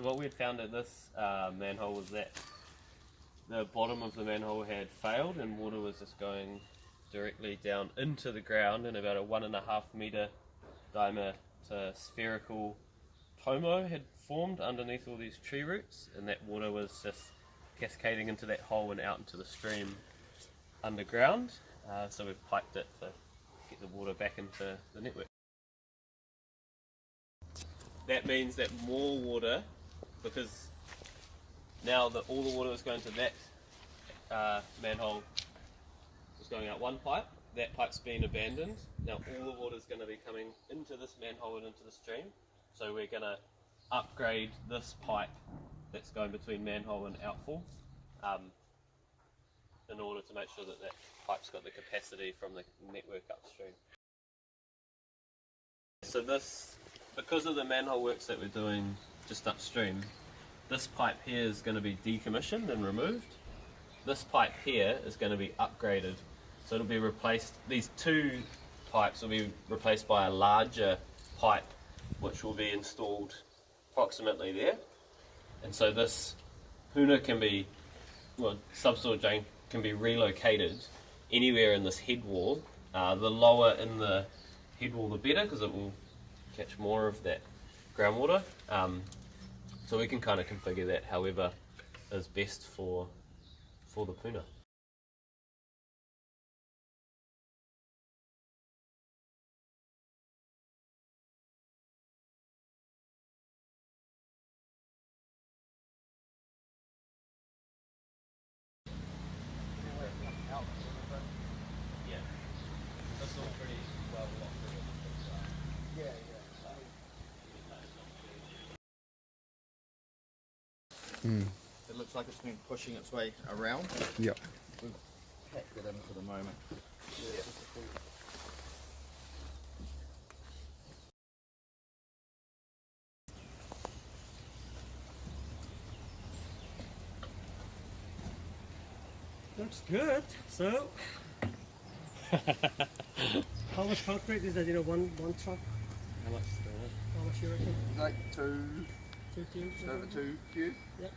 what we had found at this manhole was that the bottom of the manhole had failed and water was just going directly down into the ground, and about a 1.5 metre diameter spherical tomo had formed underneath all these tree roots, and that water was just cascading into that hole and out into the stream underground. So we've piped it to get the water back into the network. That means that more water, because now that all the water was going to that manhole was going out one pipe, that pipe's been abandoned. Now all the water is going to be coming into this manhole and into the stream. So we're going to upgrade this pipe that's going between manhole and outfall in order to make sure that that pipe's got the capacity from the network upstream. So this, because of the manhole works that we're doing just upstream, this pipe here is going to be decommissioned and removed. This pipe here is going to be upgraded. So it'll be replaced, these two pipes will be replaced by a larger pipe which will be installed approximately there. And so this puna can be, well, subsoil drain can be relocated anywhere in this head wall. The lower in the head wall the better, because it will catch more of that groundwater. So we can kind of configure that however is best for the puna. Yeah, that's all pretty well locked in. It looks like it's been pushing its way around. Yep. We've packed it in for the moment. Looks good. So, how much concrete is that? You know, one truck. How much is that? How much you reckon? Like two, 2 cubes. over 2 cube. Yep.